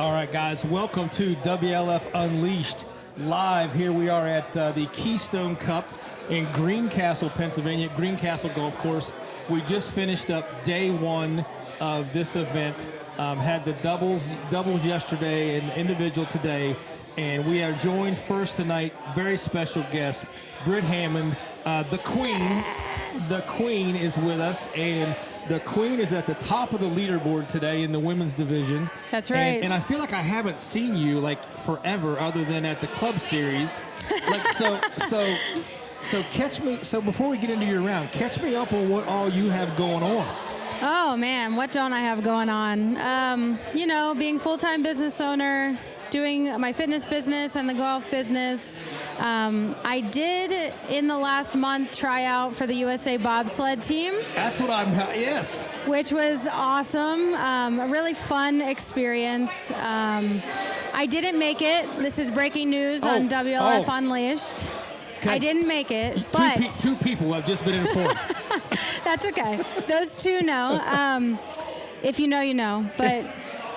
All right, guys, welcome to WLF Unleashed. Live, here we are at the Keystone Cup in Greencastle, Pennsylvania, Greencastle Golf Course. We just finished up day one of this event. Had the doubles yesterday and individual today. And we are joined first tonight, very special guest, Britt Hammond, the Queen. The Queen is with us, and the Queen is at the top of the leaderboard today in the women's division. That's right. And I feel like I haven't seen you like forever, other than at the club series. Like so catch me. So before we get into your round, catch me up on what all you have going on. Oh man, what don't I have going on? You know, being full-time business owner, doing my fitness business and the golf business. I did, in the last month, try out for the USA bobsled team. That's what yes. Which was awesome, a really fun experience. I didn't make it. This is breaking news on WLF Unleashed. Okay. I didn't make it, but two people have just been informed. That's okay. Those two know. If you know, you know. But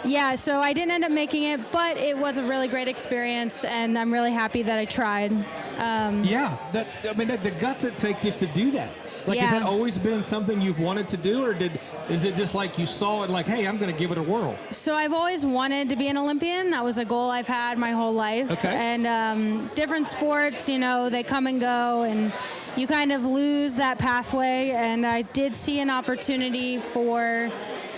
yeah, so I didn't end up making it, but it was a really great experience, and I'm really happy that I tried. Yeah, the guts it takes just to do that. Like, has that always been something you've wanted to do, or is it just like you saw it like, hey, I'm going to give it a whirl? So I've always wanted to be an Olympian. That was a goal I've had my whole life. Okay. And different sports, you know, they come and go, and you kind of lose that pathway. And I did see an opportunity for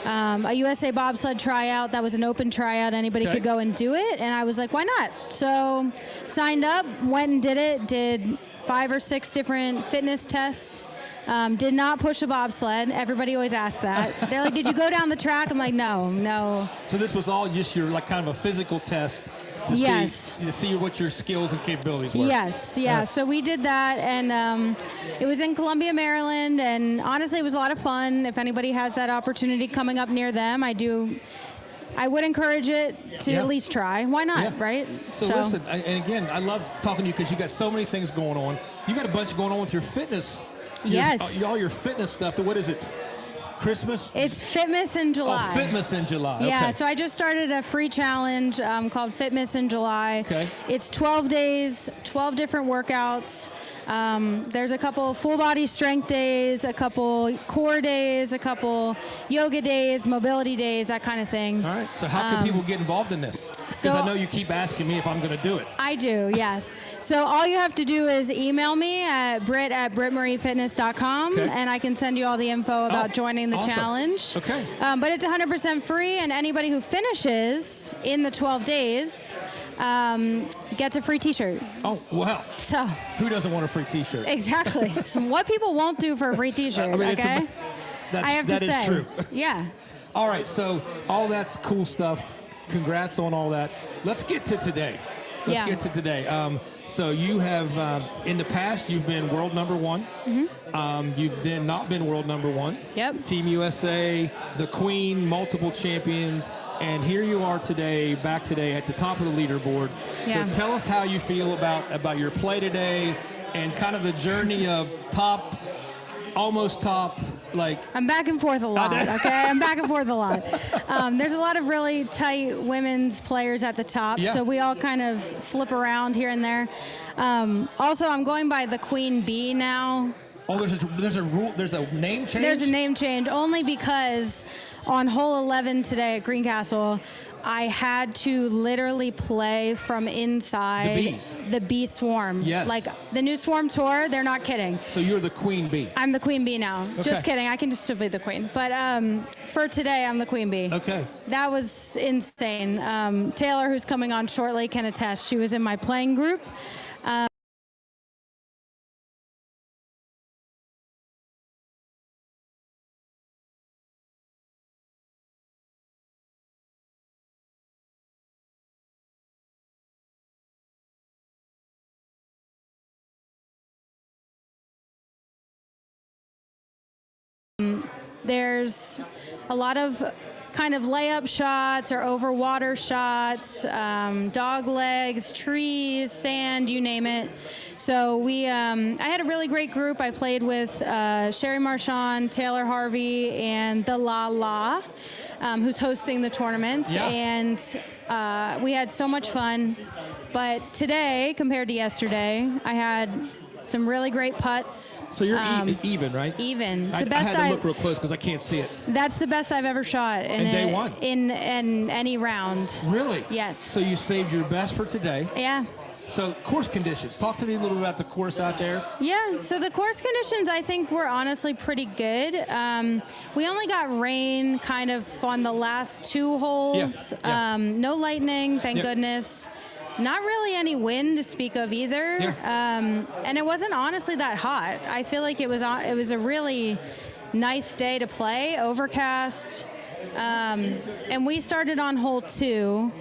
a USA bobsled tryout. That was an open tryout. Anybody could go and do it. And I was like, why not? So signed up, went and did it, did 5 or 6 different fitness tests. Did not push a bobsled. Everybody always asks that. They're like, did you go down the track? I'm like, no. So this was all just your, like, kind of a physical test to see what your skills and capabilities were. Yes, yeah. So we did that, and it was in Columbia, Maryland, and honestly, it was a lot of fun. If anybody has that opportunity coming up near them, I would encourage it to at least try. Why not, right? So listen, and again, I love talking to you because you got so many things going on. You got a bunch going on with your fitness. All your fitness stuff. What is it? Christmas? It's Fitmas in July. Oh, Fitmas in July. Yeah, okay. So I just started a free challenge called Fitmas in July. Okay. It's 12 days, 12 different workouts. There's a couple full body strength days, a couple core days, a couple yoga days, mobility days, that kind of thing. All right. So how can people get involved in this? Because I know you keep asking me if I'm going to do it. I do, yes. So all you have to do is email me at britt@brittmariefitness.com, and I can send you all the info about joining the challenge. Okay. But it's 100% free, and anybody who finishes in the 12 days gets a free T-shirt. Oh, wow. So who doesn't want a free T-shirt? Exactly. So what people won't do for a free T-shirt, okay? I have to say. That is true. Yeah. All right, so all that's cool stuff. Congrats on all that. Let's get to today. Let's get to today. So you have, in the past, you've been world number 1. Mm-hmm. You've then not been world number 1. Yep. Team USA, the Queen, multiple champions, and here you are today, back today at the top of the leaderboard. Yeah. So tell us how you feel about your play today and kind of the journey of top, almost top, like... I'm back and forth a lot, okay? I'm back and forth a lot. There's a lot of really tight women's players at the top, so we all kind of flip around here and there. Also, I'm going by the Queen Bee now. Oh, there's a name change? There's a name change, only because on hole 11 today at Greencastle, I had to literally play from inside the bees. The bee swarm. Yes. Like the new swarm tour, they're not kidding. So you're the Queen Bee. I'm the Queen Bee now. Okay. Just kidding. I can just still be the Queen. But for today, I'm the Queen Bee. Okay. That was insane. Taylor, who's coming on shortly, can attest. She was in my playing group. There's a lot of kind of layup shots or over water shots, dog legs, trees, sand, you name it. So I had a really great group. I played with Sherry Marchand, Taylor Harvey, and the La La, who's hosting the tournament. Yeah. And we had so much fun. But today, compared to yesterday, I had some really great putts. So you're even, right? Even. It's I the best had to look real close because I can't see it. That's the best I've ever shot in day one? In any round. Really? Yes. So you saved your best for today. Yeah. So course conditions. Talk to me a little bit about the course out there. Yeah, so the course conditions I think were honestly pretty good. We only got rain kind of on the last 2 holes. Yeah. No lightning, thank Yeah. goodness. Not really any wind to speak of either. Yeah. And it wasn't honestly that hot. I feel like it was a really nice day to play, overcast. And we started on hole 2.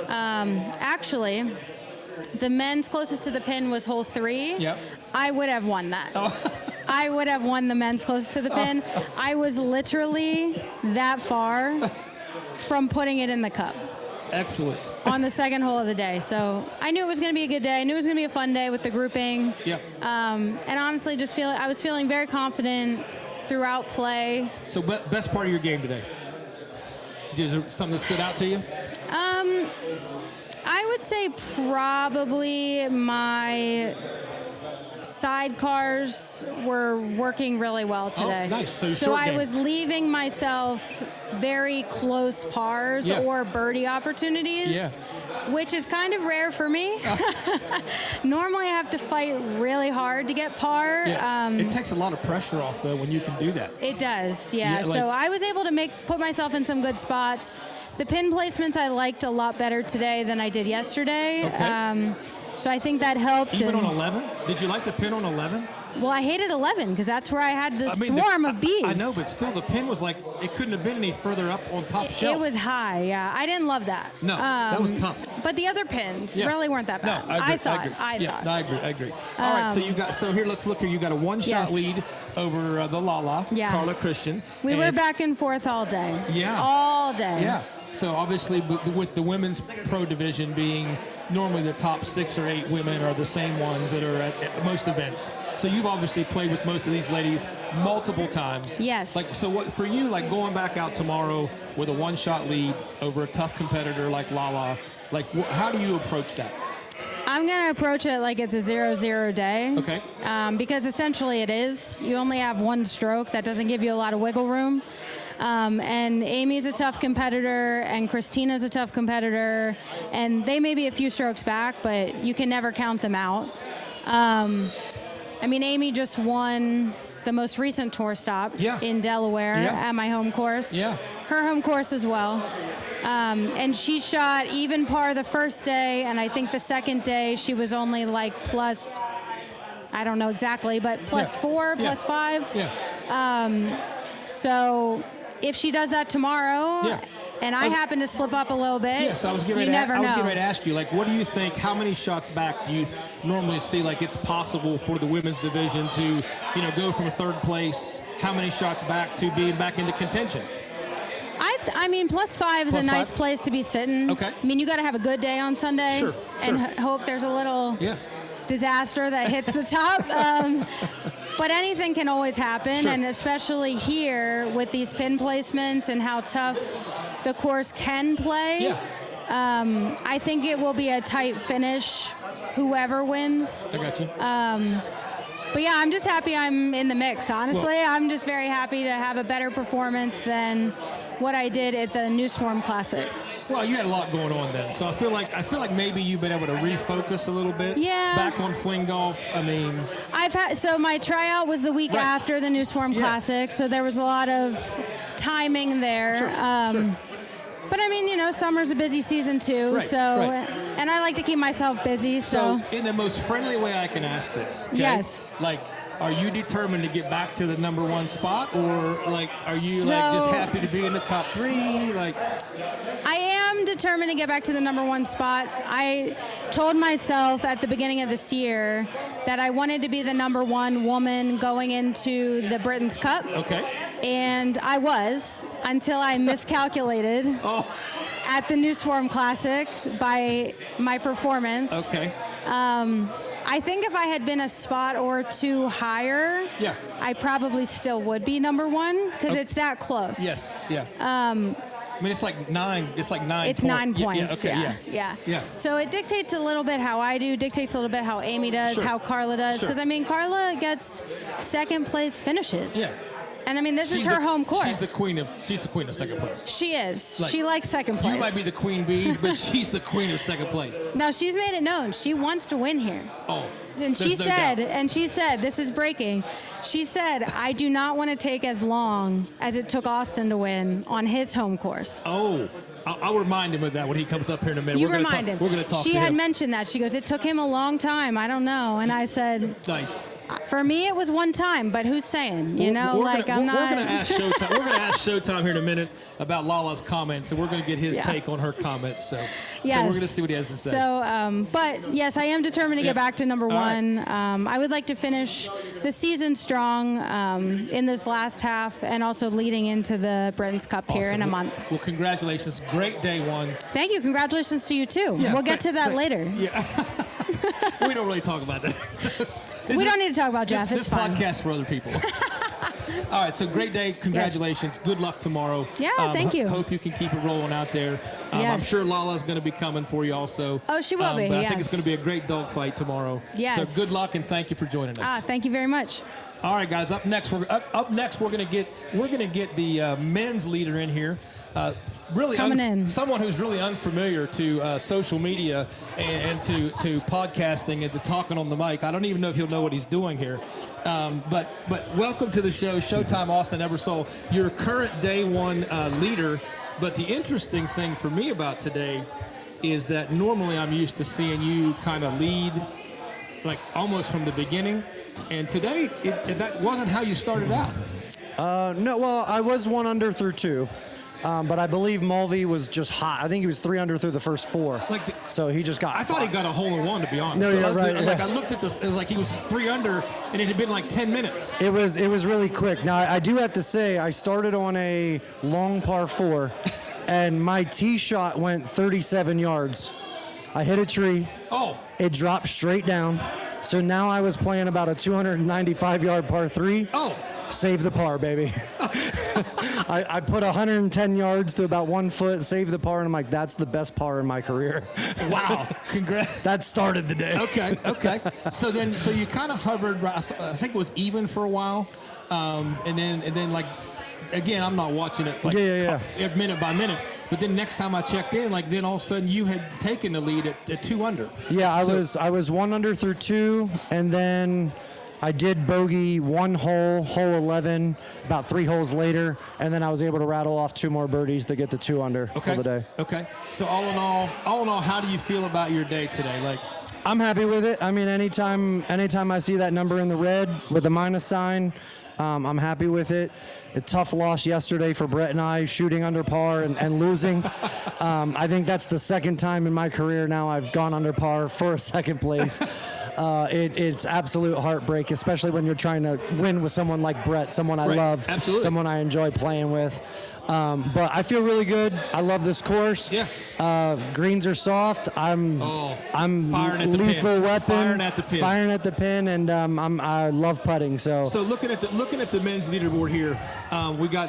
Actually, the men's closest to the pin was hole 3. Yep. I would have won that. Oh. I would have won the men's closest to the pin. I was literally that far from putting it in the cup. Excellent. On the second hole of the day. So I knew it was going to be a good day. I knew it was going to be a fun day with the grouping. Yeah. And honestly, I was feeling very confident throughout play. So best part of your game today? Is there something that stood out to you? I would say probably my sidecars were working really well today. Oh, nice. So So I game. was leaving myself very close pars Yeah. or birdie opportunities, Yeah. which is kind of rare for me. Normally I have to fight really hard to get par. Yeah. It takes a lot of pressure off, though, when you can do that. It does, yeah. Yeah, like- So I was able to put myself in some good spots. The pin placements I liked a lot better today than I did yesterday. Okay. So I think that helped. Even and- on 11? Did you like the pin on 11? Well, I hated 11 because that's where I had the I mean, swarm of bees. I know, but still, the pin was like, it couldn't have been any further up on top shelf. It was high, yeah. I didn't love that. No, that was tough. But the other pins Yeah. really weren't that bad. No, I agree. thought. agree. I Yeah, thought. no, I agree. All right, so here, let's look here. You got a one-shot Yes. lead over the Lala, Yeah. Carla Christian. We were And- back and forth all day. Yeah. All day. Yeah. So obviously, with the women's pro division being normally the top 6 or 8 women are the same ones that are at most events. So you've obviously played with most of these ladies multiple times. Yes. Like, so what for you? Like going back out tomorrow with a one-shot lead over a tough competitor like Lala. Like, how do you approach that? I'm going to approach it like it's a 0-0 day. Okay. Because essentially it is. You only have one stroke. That doesn't give you a lot of wiggle room. And Amy's a tough competitor, and Christina's a tough competitor, and they may be a few strokes back, but you can never count them out. I mean, Amy just won the most recent tour stop in Delaware at my home course. Yeah. Her home course as well. And she shot even par the first day, and I think the second day she was only like plus, I don't know exactly, but plus 4, plus 5. Yeah. So if she does that tomorrow, and I happen to slip up a little bit, Yes, I was getting you never know. ready to ask you, like, what do you think, how many shots back do you normally see, like, it's possible for the women's division to, go from 3rd place, how many shots back to being back into contention? I mean, plus 5 is Plus a nice 5? place to be sitting. Okay. I mean, you got to have a good day on Sunday. Sure, And sure. hope there's a little Yeah. disaster that hits the top. But anything can always happen, Sure. and especially here with these pin placements and how tough the course can play. Yeah. I think it will be a tight finish, whoever wins. I got you. But yeah, I'm just happy I'm in the mix, honestly. Well- I'm just very happy to have a better performance than what I did at the New Swarm Classic. Well, you had a lot going on then, so I feel like maybe you've been able to refocus a little bit. Yeah. Back on fling golf. I mean, So my tryout was the week Right. after the New Swarm Yeah. Classic, so there was a lot of timing there. Sure, sure. But I mean, summer's a busy season too, Right, so right. and I like to keep myself busy. so in the most friendly way I can ask this. Okay? Yes. Like, are you determined to get back to the number 1 spot, or like, are you like just So- happy to be in the top 3? Like, I am determined to get back to the number 1 spot. I told myself at the beginning of this year that I wanted to be the number 1 woman going into the Britain's Cup. okay. And I was, until I miscalculated Oh, at the New Swarm Classic by my performance. okay. I think if I had been a spot or two higher, Yeah. I probably still would be number one because it's that close. Yes. Yeah. I mean, it's like 9. It's like 9. It's 9 points. Yeah. Yeah. So it dictates a little bit how I do, dictates a little bit how Amy does, Sure. how Carla does. Sure. Because, I mean, Carla gets second place finishes. Yeah. And, I mean, this is her home course. She's the queen of second place. She is. Like, she likes second place. You might be the queen bee, but she's the queen of second place. Now, she's made it known. She wants to win here. Oh. And she said, this is breaking. She said, I do not want to take as long as it took Austin to win on his home course. Oh, I'll remind him of that when he comes up here in a minute. You remind him. We're going to talk to him. She had mentioned that. She goes, it took him a long time. I don't know. And I said, nice. For me, it was one time, but who's saying? You know, we're like gonna, I'm not. We're going to ask Showtime. We're going to ask Showtime here in a minute about Lala's comments, and we're going to get his take on her comments. So we're going to see what he has to say. So, but yes, I am determined to get back to number one. Right. I would like to finish the season strong in this last half, and also leading into the Britain's Cup here in a month. Well, congratulations! Great day one. Thank you. Congratulations to you too. Yeah, we'll get to that later. Yeah. We don't really talk about that. We don't need to talk about Jeff. This it's fine. podcast for other people. All right, so great day. Congratulations. Yes. Good luck tomorrow. Yeah, thank you. Hope you can keep it rolling out there. Yes. I'm sure Lala's going to be coming for you also. Oh, she will be, But I think it's going to be a great dogfight tomorrow. Yes. So good luck and thank you for joining us. Thank you very much. All right, guys. Up next, we're going to get the men's leader in here. Really someone who's really unfamiliar to social media and to podcasting and to talking on the mic. I don't even know if he'll know what he's doing here. But welcome to the show, Showtime Austin Ebersole, your current day one leader. But the interesting thing for me about today is that normally I'm used to seeing you kind of lead, like almost from the beginning. And today, that wasn't how you started out. No, well, I was 1 under through 2. But I believe Mulvey was just hot. I think he was 3 under through the first 4. So he just got. I thought he got a hole in one, to be honest. No, yeah, right. Like I looked at this, it was like he was 3 under, and it had been like 10 minutes. It was really quick. Now I do have to say I started on a long par 4, and my tee shot went 37 yards. I hit a tree. Oh. It dropped straight down. So now I was playing about a 295-yard par 3. Oh. Save the par, baby. I put 110 yards to about 1 foot, saved the par, and I'm like, that's the best par in my career. Wow. Congrats. That started the day. Okay. So you kind of hovered, I think it was even for a while. And then like, again, I'm not watching it like minute by minute. But then next time I checked in, like then all of a sudden you had taken the lead at 2 under. Yeah, I was 1 under through 2, and then I did bogey 1 hole, hole 11, about 3 holes later, and then I was able to rattle off 2 more birdies to get to 2 under for the day. Okay. So all in all, how do you feel about your day today? Like, I'm happy with it. I mean, anytime I see that number in the red with the minus sign, I'm happy with it. A tough loss yesterday for Brett and I, shooting under par and losing. I think that's the second time in my career now I've gone under par for a second place. It's absolute heartbreak, especially when you're trying to win with someone like Brett, someone I love, someone I enjoy playing with. But I feel really good. I love this course. Yeah. Greens are soft. I'm firing at the lethal pin. weapon. Firing at the pin. And I love putting. So looking at the men's leaderboard here,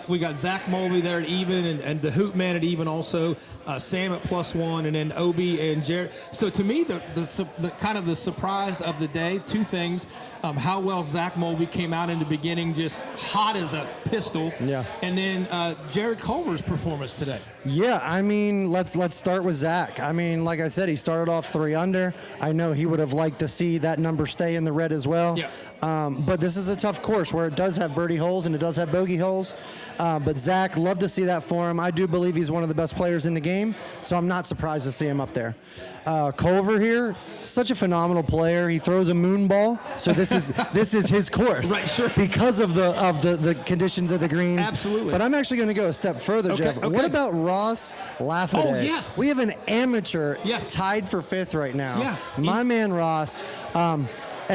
we got Zach Mulvey there at even, and the Hoop Man at even also. Sam at +1, and then Obi and Jared. So to me, the kind of the surprise of the day, 2 things: how well Zach Mulvey came out in the beginning, just hot as a pistol. Yeah. And then Jared Culver's performance today. Yeah, I mean, let's start with Zach. I mean, like I said, he started off 3 under. I know he would have liked to see that number stay in the red as well. Yeah. But this is a tough course where it does have birdie holes and it does have bogey holes. But Zach, love to see that for him. I do believe he's one of the best players in the game, so I'm not surprised to see him up there. Culver here, such a phenomenal player. He throws a moon ball, so this is his course. Right, sure. Because of the conditions of the greens. Absolutely. But I'm actually going to go a step further, Jeff. Okay. What about Ross Lafferty? Oh, yes. We have an amateur Yes. tied for 5th right now. Yeah. My man Ross.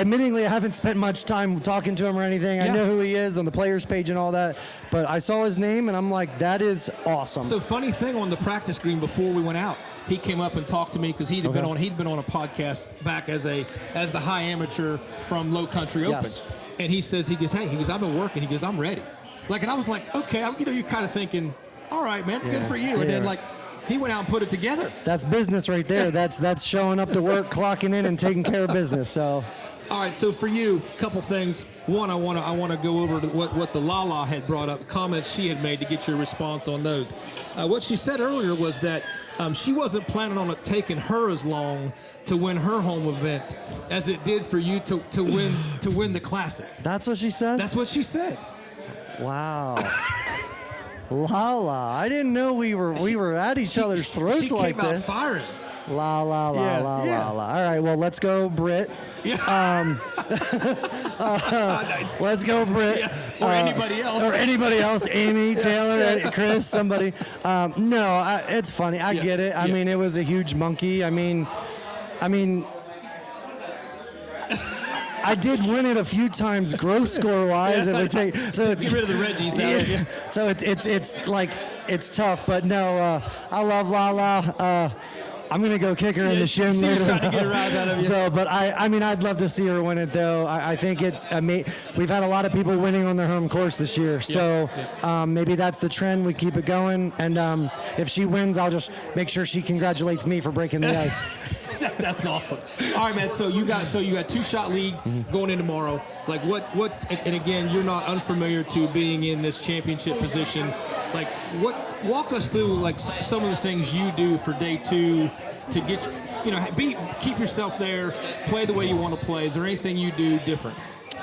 admittingly, I haven't spent much time talking to him or anything. I know who he is on the players page and all that, but I saw his name and I'm like, that is awesome. So funny thing, on the practice green before we went out, he came up and talked to me because he'd been on a podcast back as the high amateur from Low Country Open. Yes. And he goes, I've been working. He goes, I'm ready. Like, and I was like, okay, you're kind of thinking, all right, man, good for you. And then like, he went out and put it together. That's business right there. That's showing up to work, clocking in, and taking care of business. So. All right, so for you, a couple things. One, I want to go over to what the Lala had brought up, comments she had made, to get your response on those. What she said earlier was that she wasn't planning on it taking her as long to win her home event as it did for you to win the Classic. That's what she said? That's what she said. Wow. Lala, I didn't know we were at each other's throats like this. She came out firing. La. All right, well, let's go, Britt. Yeah. Let's go, Britt. Yeah. Or anybody else. Or anybody else. Amy, Taylor, Chris, somebody. No, it's funny. I get it. I mean, it was a huge monkey. I mean, I did win it a few times, gross score wise. If we take, so get rid of the Reggies now. So it's like it's tough, but no, I love Lala. I'm gonna go kick her in the shin later. Trying to get a rise out of you. So, but I mean, I'd love to see her win it though. I think it's we've had a lot of people winning on their home course this year, so maybe that's the trend. We keep it going, and if she wins, I'll just make sure she congratulates me for breaking the ice. That's awesome. All right, man. So you got 2-shot lead going in tomorrow. Like what? And again, you're not unfamiliar to being in this championship position. Like walk us through like some of the things you do for day 2 to get keep yourself there, play the way you want to play. Is there anything you do different?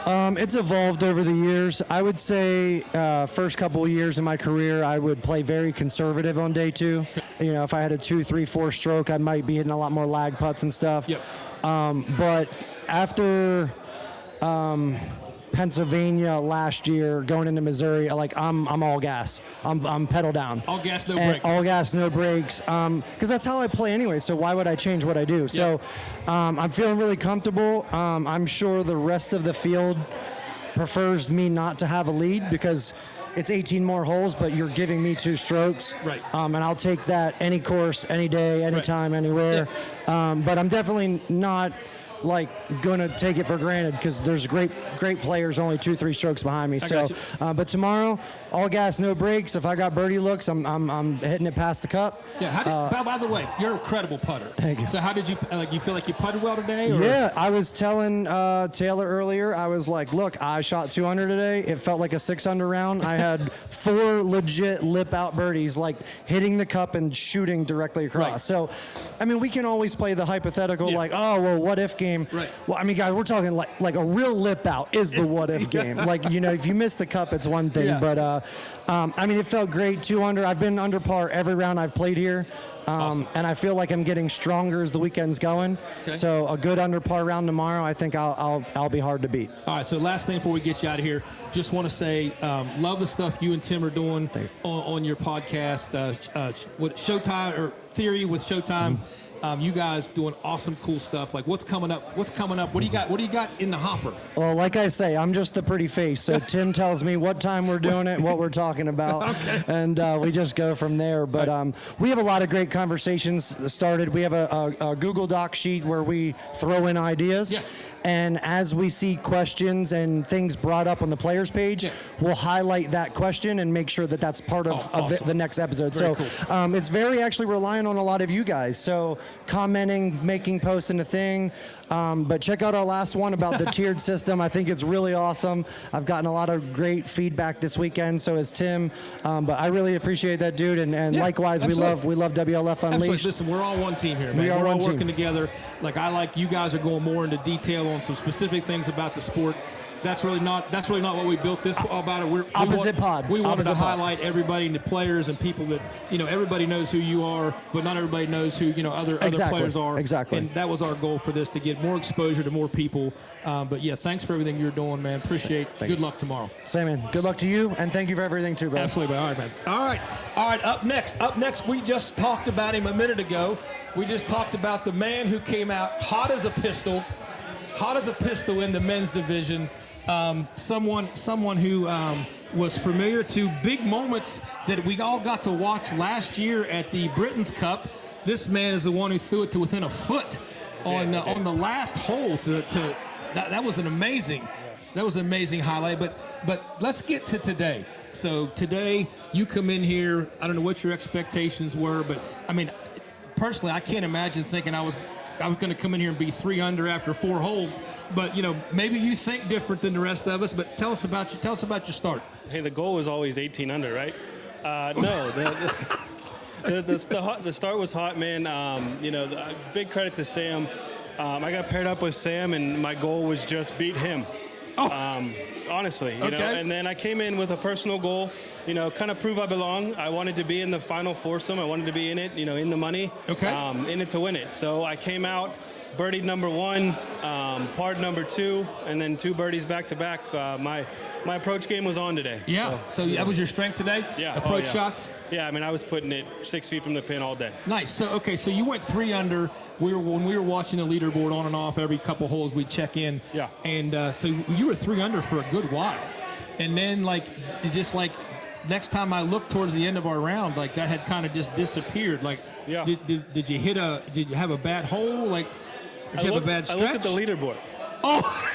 It's evolved over the years. I would say first couple of years in my career, I would play very conservative on day 2. If I had a 2, 3, 4 stroke, I might be hitting a lot more lag putts and stuff. Yep. But after Pennsylvania last year, going into Missouri, like I'm all gas. I'm pedal down. All gas, no brakes. All gas, no brakes. Because that's how I play anyway. So why would I change what I do? So I'm feeling really comfortable. I'm sure the rest of the field prefers me not to have a lead because it's 18 more holes, but you're giving me 2 strokes. Right. And I'll take that any course, any day, anytime, anywhere. Yeah. But I'm definitely not like gonna take it for granted because there's great players only 2, 3 strokes behind me. So, but tomorrow, all gas, no brakes. If I got birdie looks, I'm hitting it past the cup. Yeah. By the way, you're a credible putter. Thank you. So how did you you feel like you putted well today? Or? Yeah, I was telling Taylor earlier. I was like, look, I shot 200 today. It felt like a 600 round. I had 4 legit lip out birdies, like hitting the cup and shooting directly across. Right. So, I mean, we can always play the hypothetical, like, oh, well, what if game? Right. Well, I mean, guys, we're talking like a real lip out is the what if game. Like, if you miss the cup, it's one thing. But, I mean, it felt great. 200. I've been under par every round I've played here. Awesome. And I feel like I'm getting stronger as the weekend's going. Okay. So a good under par round tomorrow, I think I'll be hard to beat. All right. So last thing before we get you out of here, just want to say, love the stuff you and Tim are doing on your podcast, with Showtime or Theory with Showtime. You guys doing awesome, cool stuff. Like what's coming up? What do you got? What do you got in the hopper? Well, like I say, I'm just the pretty face. So Tim tells me what time we're doing it, what we're talking about, and we just go from there. But we have a lot of great conversations started. We have a Google Doc sheet where we throw in ideas. Yeah. And as we see questions and things brought up on the players page, we'll highlight that question and make sure that that's part of awesome. the next episode. Very so cool. It's very actually relying on a lot of you guys. So commenting, making posts and a thing. But check out our last one about the tiered system. I think it's really awesome. I've gotten a lot of great feedback this weekend. So has Tim. But I really appreciate that, dude. And likewise, absolutely. we love WLF Unleashed. Absolutely. Listen, we're all one team here, man. We're all working together. Like you guys are going more into detail on some specific things about the sport. That's really not what we built this about. We wanted to highlight everybody and the players and people that everybody knows who you are, but not everybody knows who other players are. Exactly. And that was our goal for this, to get more exposure to more people. But yeah, thanks for everything you're doing, man. Appreciate. Good luck tomorrow. Same, man. Good luck to you, and thank you for everything too, bro. Absolutely. All right, man. All right. Up next, we just talked about him a minute ago. We just talked about the man who came out hot as a pistol hot as a pistol in the men's division. Someone who was familiar to big moments that we all got to watch last year at the Britain's Cup. This man is the one who threw it to within a foot on the last hole. That was an amazing highlight. But let's get to today. So today you come in here. I don't know what your expectations were, but I mean, personally, I can't imagine thinking I was going to come in here and be 3 under after 4 holes. But maybe you think different than the rest of us. But tell us about your start. Hey, the goal was always 18 under, right? No, the start was hot, man. Big credit to Sam. I got paired up with Sam, and my goal was just beat him. Honestly, you know. And then I came in with a personal goal, kind of prove I belong. I wanted to be in the final foursome. I wanted to be in it, in the money, in it to win it. So I came out, birdied number 1, parred number 2, and then 2 birdies back to back. My approach game was on today. Yeah. So that was your strength today? Yeah. Approach shots? Yeah, I mean, I was putting it 6 feet from the pin all day. Nice. So you went 3 under. When we were watching the leaderboard on and off every couple holes, we'd check in. Yeah. And so you were 3 under for a good while. And then, next time I looked towards the end of our round, that had kind of just disappeared. Yeah. Did you have a bad hole? Did you have a bad stretch? I looked at the leaderboard. Oh.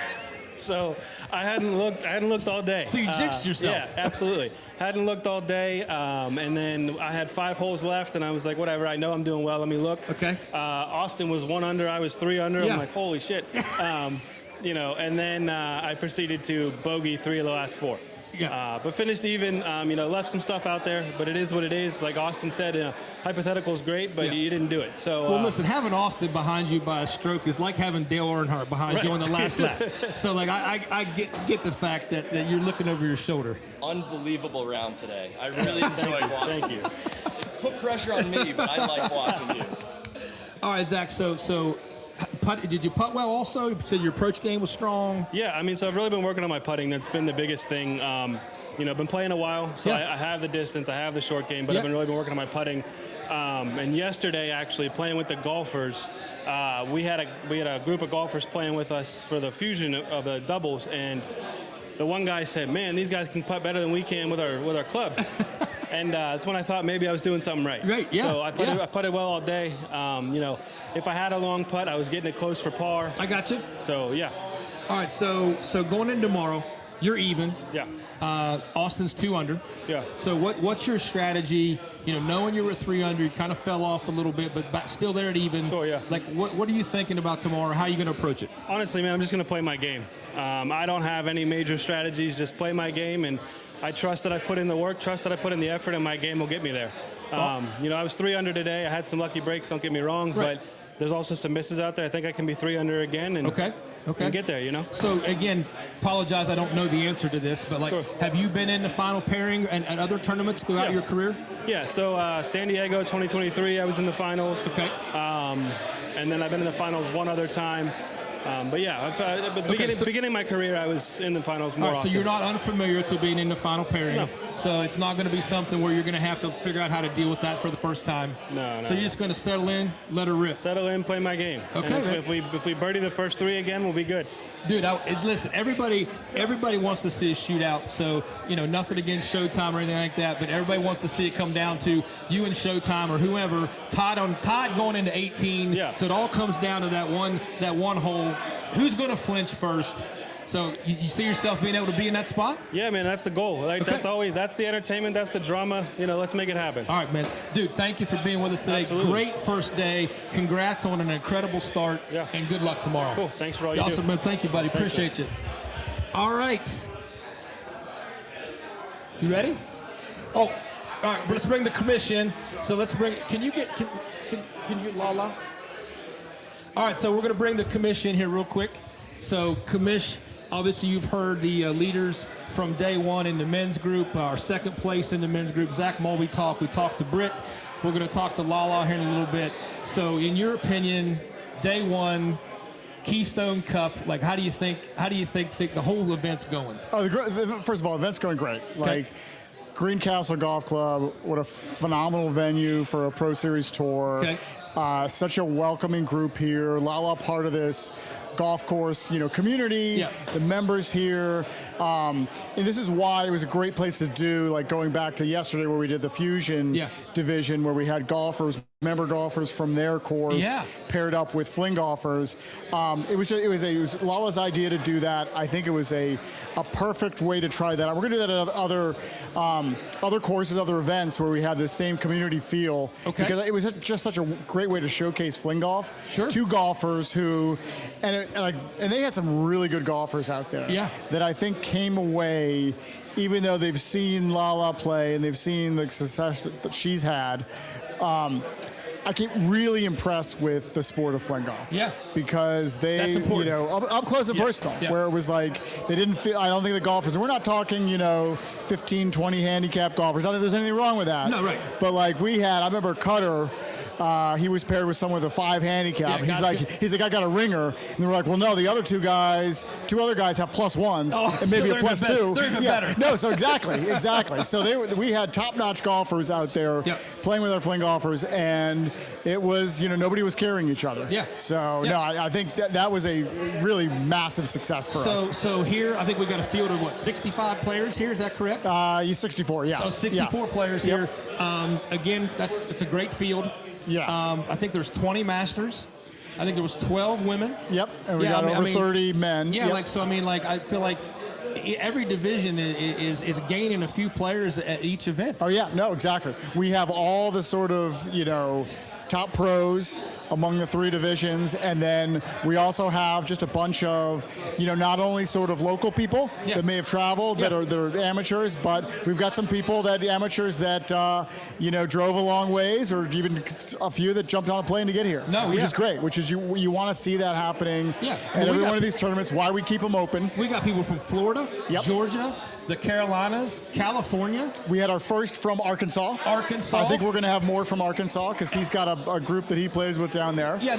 So I hadn't looked all day. So you jinxed yourself. Yeah, absolutely. Hadn't looked all day, and then I had 5 holes left, and I was like, whatever. I know I'm doing well. Let me look. Okay. Austin was 1 under. I was 3 under. Yeah. I'm like, holy shit. And then I proceeded to bogey 3 of the last 4. Yeah. But finished even, left some stuff out there, but it is what it is. Like Austin said, hypothetical is great, but you didn't do it. So, well, listen, having Austin behind you by a stroke is like having Dale Earnhardt behind you on the last lap. So, I get the fact that you're looking over your shoulder. Unbelievable round today. I really enjoyed watching. Thank you. It put pressure on me, but I like watching you. All right, Zach, so did you putt well also? You said your approach game was strong. Yeah, I mean, so I've really been working on my putting. That's been the biggest thing. Been playing a while, so I have the distance, I have the short game, but I've really been working on my putting. And yesterday, actually, playing with the golfers, we had a group of golfers playing with us for the fusion of the doubles, and the one guy said, "Man, these guys can putt better than we can with our clubs." And that's when I thought maybe I was doing something right. Right, yeah. So I putted well all day. If I had a long putt, I was getting it close for par. I got you. So, yeah. All right, so going into tomorrow, you're even. Yeah. Austin's 2 under. Yeah. So what's your strategy? Knowing you were 3 under, you kind of fell off a little bit, but still there at even. Sure, yeah. What are you thinking about tomorrow? How are you going to approach it? Honestly, man, I'm just going to play my game. I don't have any major strategies. Just play my game, and I trust that I put in the work, trust that I put in the effort, and my game will get me there. I was 3 under today. I had some lucky breaks, don't get me wrong, but there's also some misses out there. I think I can be 3 under again and get there, So, again, apologize, I don't know the answer to this, but, have you been in the final pairing and other tournaments throughout your career? Yeah, so San Diego 2023, I was in the finals. Okay. And then I've been in the finals one other time. But yeah, beginning of my career, I was in the finals more often. So you're not unfamiliar to being in the final pairing. No. So it's not going to be something where you're going to have to figure out how to deal with that for the first time. No. So you're just going to settle in, let her rip. Settle in, play my game. Okay. And if we birdie the first 3 again, we'll be good. Dude, listen, everybody wants to see a shootout. So, nothing against Showtime or anything like that, but everybody wants to see it come down to you and Showtime or whoever tied going into 18. Yeah. So it all comes down to that one hole. Who's going to flinch first? So you see yourself being able to be in that spot? Yeah, man, that's the goal. That's the entertainment, that's the drama. Let's make it happen. All right, man. Dude, thank you for being with us today. Absolutely. Great first day. Congrats on an incredible start. Yeah. And good luck tomorrow. Cool. Thanks for all you do. Awesome, man. Thank you, buddy. Appreciate you. All right. You ready? Oh, all right. Let's bring the commission. So let's bring. Can you get Lala? All right. So we're going to bring the commission here real quick. So commish. Obviously, you've heard the leaders from day one in the men's group, our second place in the men's group, Zach Mulvey talk. We talked to Britt. We're going to talk to Lala here in a little bit. So in your opinion, day one, Keystone Cup, how do you think the whole event's going? First of all, the event's going great. Greencastle Golf Club, what a phenomenal venue for a Pro Series tour. Okay. Such a welcoming group here. Lala part of this. golf course, community, the members here. And this is why it was a great place to do, like going back to yesterday where we did the Fusion division where we had member golfers from their course paired up with fling golfers. It was Lala's idea to do that. I think it was a perfect way to try that out. We're going to do that at other courses, other events where we have the same community feel. Okay. Because it was just such a great way to showcase fling golf. Sure. Two golfers who, and they had some really good golfers out there. Yeah. That I think came away, even though they've seen Lala play and they've seen the success that she's had. I get really impressed with the sport of fling golf. Yeah. Because they, up close and personal, where it was like, they didn't feel, I don't think the golfers, and we're not talking, 15, 20 handicap golfers. Not that there's anything wrong with that. No, right. But like I remember Cutter, he was paired with someone with a 5 handicap. Yeah, he's like, I got a ringer. And they were like, well, no, the other two other guys have +1s and maybe so a +2. They're even better. No, so exactly. So we had top-notch golfers out there playing with our fling golfers, and it was, nobody was carrying each other. Yeah. So no, I think that was a really massive success for us. So here, I think we've got a field of 65 players here. Is that correct? 64, yeah. So 64 players here. Again, it's a great field. Yeah. I think there's 20 masters. I think there was 12 women. Yep. And we got over 30 men. Yeah. Yep. I feel like every division is gaining a few players at each event. Oh yeah. No, exactly. We have all the sort of, top pros among the 3 divisions, and then we also have just a bunch of, not only sort of local people that may have traveled that are amateurs, but we've got some people amateurs that drove a long ways, or even a few that jumped on a plane to get here. Which is great. Which is you want to see that happening. Yeah. And every one of these tournaments. Why we keep them open. We got people from Florida, Georgia, the Carolinas, California. We had our first from Arkansas. I think we're going to have more from Arkansas because he's got a group that he plays with down there. Yeah,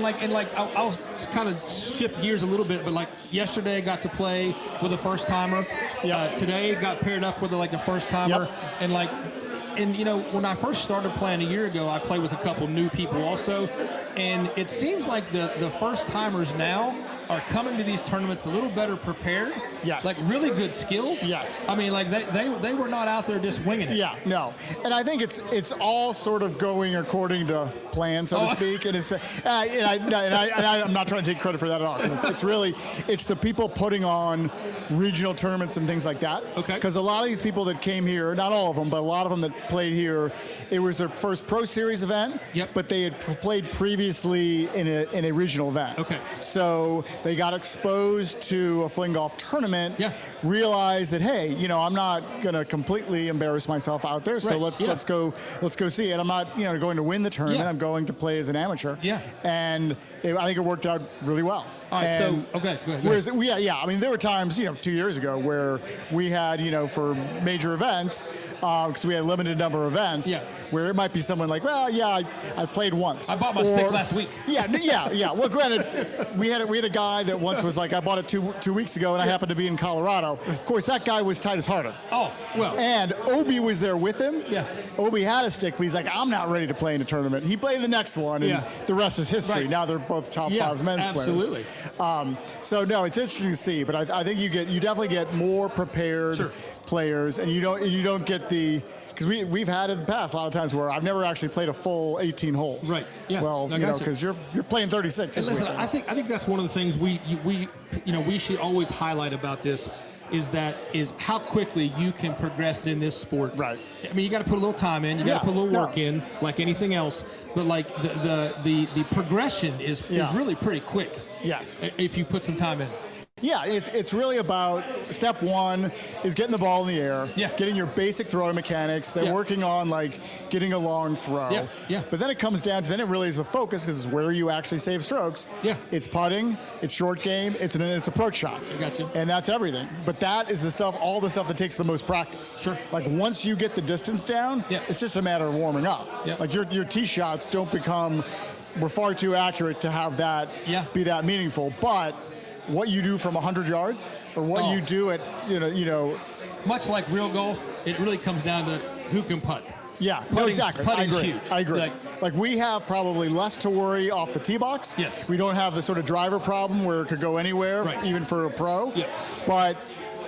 I'll kind of shift gears a little bit, but yesterday I got to play with a first timer. Today got paired up with a first timer, and when I first started playing a year ago, I played with a couple new people also, and it seems like the first timers now are coming to these tournaments a little better prepared. Yes. Like really good skills. Yes. I mean, they were not out there just winging it. Yeah, no. And I think it's all sort of going according to plan, so to speak. And it's I'm not trying to take credit for that at all. It's the people putting on regional tournaments and things like that. Okay. Because a lot of these people that came here, not all of them, but a lot of them that played here, it was their first Pro Series event. Yep. But they had played previously in a regional event. Okay. So they got exposed to a fling golf tournament. Yeah. Realized that, hey, I'm not going to completely embarrass myself out there. So let's go see it. I'm not going to win the tournament. I'm going to play as an amateur. Yeah. And I think it worked out really well. All right, so okay, go ahead. Whereas I mean, there were times 2 years ago where we had for major events because we had a limited number of events. Where it might be someone like, well, I played once. I bought my stick last week. Yeah. Well, granted, we had a guy that once was like, I bought it two weeks ago, and I happened to be in Colorado. Of course, that guy was Titus Harder. Oh, well. And Obi was there with him. Yeah. Obi had a stick, but he's like, I'm not ready to play in a tournament. He played the next one, and the rest is history. Right. Now they're both top 5 men's players. Absolutely. So no, it's interesting to see, but I think you definitely get more prepared players, and you don't get the. Because we've had in the past a lot of times where I've never actually played a full 18 holes. Right. Yeah. Well, because you're playing 36. And listen, I think that's one of the things we should always highlight about this is how quickly you can progress in this sport. Right. I mean, you got to put a little time in. You got to put a little work in, like anything else. But the progression is really pretty quick. Yes. If you put some time in. Yeah, it's really about step one is getting the ball in the air, getting your basic throwing mechanics. They're working on getting a long throw. Yeah. But then it comes down to, then it really is the focus because it's where you actually save strokes. Yeah. It's putting, it's short game, it's approach shots. I got you. And that's everything. But that is all the stuff that takes the most practice. Sure. Like once you get the distance down, it's just a matter of warming up. Yeah. Like your tee shots we're far too accurate to have that be that meaningful. But what you do from 100 yards or what you do at, much like real golf, it really comes down to who can putt. Yeah, no, exactly. I Putting's agree. huge. I agree. Like we have probably less to worry off the tee box. Yes. We don't have the sort of driver problem where it could go anywhere, Right. even for a pro. Yeah. But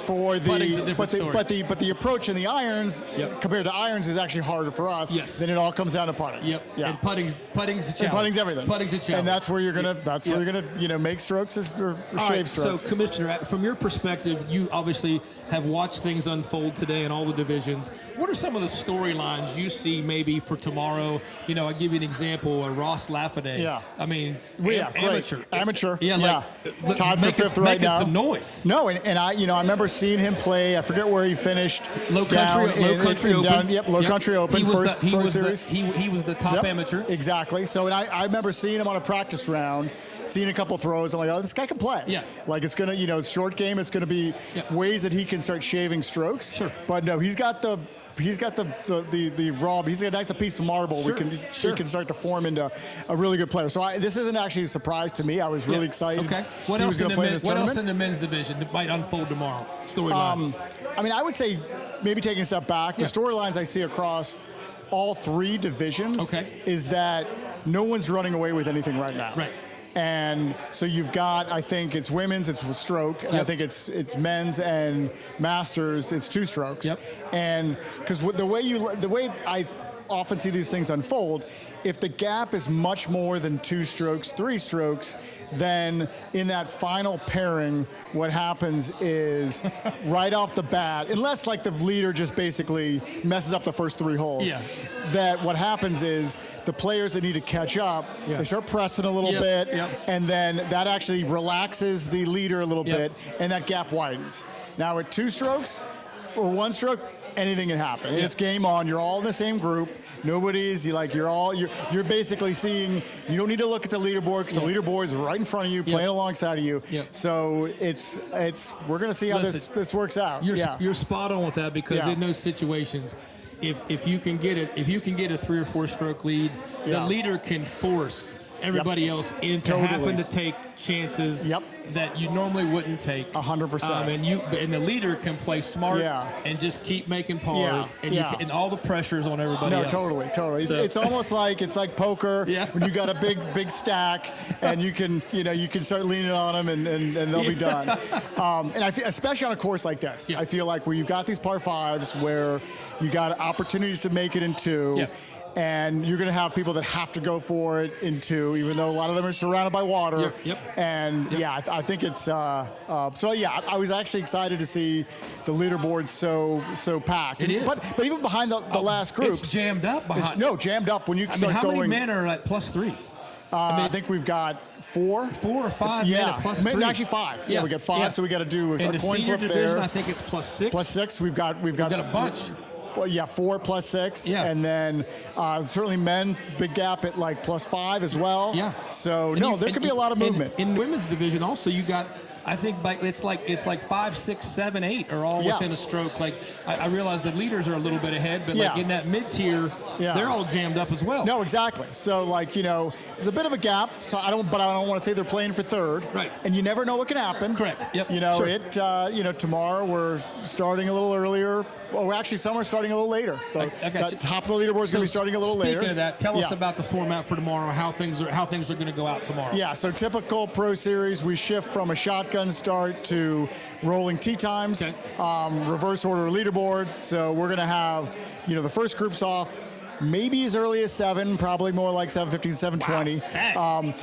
for Putting's a the different story. but the approach in the irons compared to irons is actually harder for us. Yes. Then it all comes down to putting. Yep. Yeah. And putting's a challenge. And putting's everything. Putting's a challenge. And that's where you're gonna where you're gonna make strokes or All shave right, strokes. so, Commissioner, from your perspective, you obviously have watched things unfold today in all the divisions. What are some of the storylines you see maybe for tomorrow? I'll give you an example. Ross Lafferty. Yeah. I mean, Great. amateur. Amateur. Yeah. Like, tied for fifth right making now. some noise. No, and I remember seeing him play. I forget where he finished. Low Country Open. Low Country Open. First pro series. He was the top amateur. Exactly. So, and I remember seeing him on a practice round, seeing a couple throws. I'm like, oh, this guy can play. Yeah. Like it's gonna, short game. It's gonna be ways that he can start shaving strokes. Sure. But no, he's got the raw. He's got a nice piece of marble. Sure. He can start to form into a really good player. So this isn't actually a surprise to me. I was really excited. Okay. What else in the men's division that might unfold tomorrow? Storyline. I would say maybe taking a step back. The storylines I see across all three divisions is that no one's running away with anything right now. Right. And so you've got, I think it's women's, it's stroke, and I think it's men's and masters, it's two strokes. Yep. And because the way I often see these things unfold, if the gap is much more than 2 strokes, 3 strokes, then in that final pairing, what happens is right off the bat, unless like the leader just basically messes up the first 3 holes, that what happens is the players that need to catch up, they start pressing a little bit, and then that actually relaxes the leader a little bit, and that gap widens. Now at 2 strokes or 1 stroke, anything can happen. It's game on. You're all in the same group. You're basically seeing. You don't need to look at the leaderboard because the leaderboard is right in front of you, playing alongside of you. So we're gonna see how this works out. You're spot on with that because in those situations, if you can get a 3 or 4 stroke lead, the leader can force everybody else into having to take chances that you normally wouldn't take. 100%. And the leader can play smart and just keep making pars, and all the pressure's on everybody else. Totally. So, it's almost like poker when you got a big stack and you can start leaning on them and they'll be done. And I feel, especially on a course like this, I feel like where you've got these par 5s where you got opportunities to make it in 2. And you're going to have people that have to go for it in 2, even though a lot of them are surrounded by water. And I think it's I was actually excited to see the leaderboard so packed. It is. But even behind the last group, it's jammed up. Jammed up when you start how going. How many men are at +3? I think we've got 4 or 5 men at +3. Actually 5. We got 5, so we got to do a coin flip division, there. I think it's +6. +6. We've got a bunch. Well, 4 +6, and then certainly men, big gap at like +5 as well. So there could be a lot of movement in the women's division. Also, you got. I think it's like 5, 6, 7, 8 are all within a stroke. Like I realize the leaders are a little bit ahead, but like in that mid tier, they're all jammed up as well. No, exactly. So there's a bit of a gap. So I don't want to say they're playing for 3rd. Right. And you never know what can happen. Correct. Yep. Sure. Tomorrow we're starting a little earlier. Oh, actually, some are starting a little later. The top of the leaderboard is going to be starting a little later. Speaking of that, tell us about the format for tomorrow. How things are going to go out tomorrow. Yeah. So typical pro series, we shift from a shotgun start to rolling tee times. Reverse order leaderboard. So we're going to have the first group's off. Maybe as early as 7, probably more like 7:15, 7:20. Wow.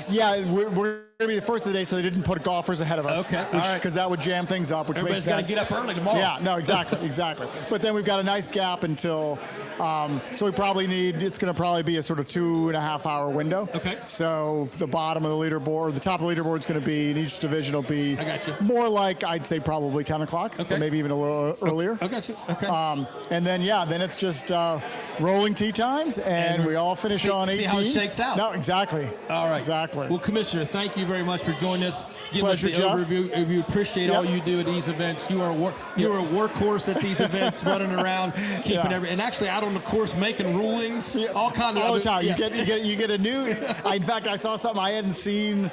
We're going to be the first of the day, so they didn't put golfers ahead of us. Because that would jam things up, which makes sense. Everybody's got to get up early tomorrow. Yeah, no, exactly. But then we've got a nice gap until, so we probably it's going to probably be a sort of 2.5 hour window. So the bottom of the leaderboard, the top of the leaderboard is going to be, in each division will be more like, I'd say probably 10 o'clock, or maybe even a little earlier. I got you. And then, then it's just rolling tee times, and we all finish on 18. See how it shakes out. No, exactly. All right. Exactly. Well, Commissioner, thank you very much for joining us. Give Pleasure, us the Jeff. overview. We appreciate all you do at these events. You are a workhorse at these events, running around, keeping and actually out on the course making rulings, all kinds of all the time. You get a new. In fact, I saw something I hadn't seen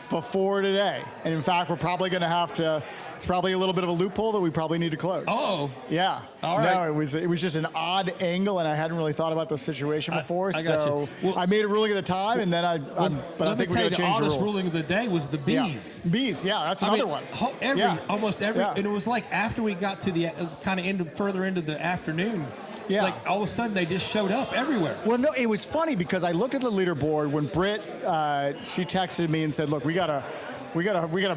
before today. And in fact, we're probably going to have to. It's probably a little bit of a loophole that we probably need to close. Oh. Yeah. All right. No, it was just an odd angle, and I hadn't really thought about the situation before. I got you. Well, I made a ruling at the time, and then I think we're going to change the rule. The oddest ruling of the day was the bees. Yeah. Bees, yeah, that's another one. Almost every, and it was like after we got to the kind of further into the afternoon. Yeah. Like all of a sudden they just showed up everywhere. Well, no, it was funny because I looked at the leaderboard when Britt, she texted me and said, "Look, we got a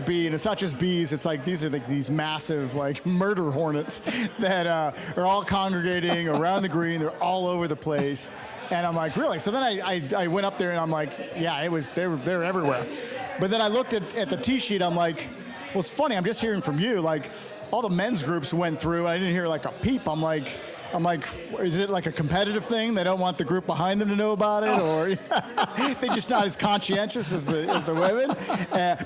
bee, and it's not just bees. It's like these are like these massive like murder hornets that are all congregating around the green. They're all over the place." And I'm like, really? So then I went up there and I'm like, yeah, they were everywhere. But then I looked at the tee sheet. I'm like, well, it's funny. I'm just hearing from you. Like all the men's groups went through. And I didn't hear like a peep. I'm like, is it like a competitive thing? They don't want the group behind them to know about it, or they're just not as conscientious as the women.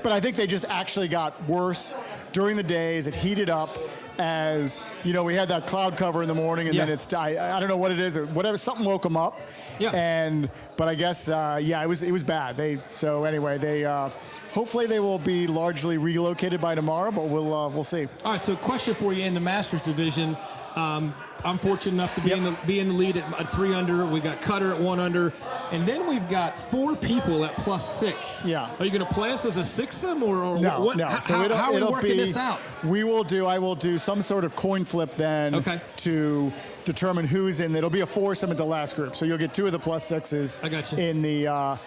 But I think they just actually got worse during the days. It heated up as, you know, we had that cloud cover in the morning, and then I don't know what it is or whatever. Something woke them up. Yeah. But I guess it was bad. Hopefully they will be largely relocated by tomorrow, but we'll see. All right. So question for you in the Masters division. I'm fortunate enough to be in the lead at 3 under. We got Cutter at 1 under, and then we've got 4 people at +6. Yeah. Are you going to play us as a sixsome or no? what? No. How are we working this out? I will do some sort of coin flip then to determine who's in. It'll be a foursome at the last group, so you'll get 2 of the +6s. I got you. In the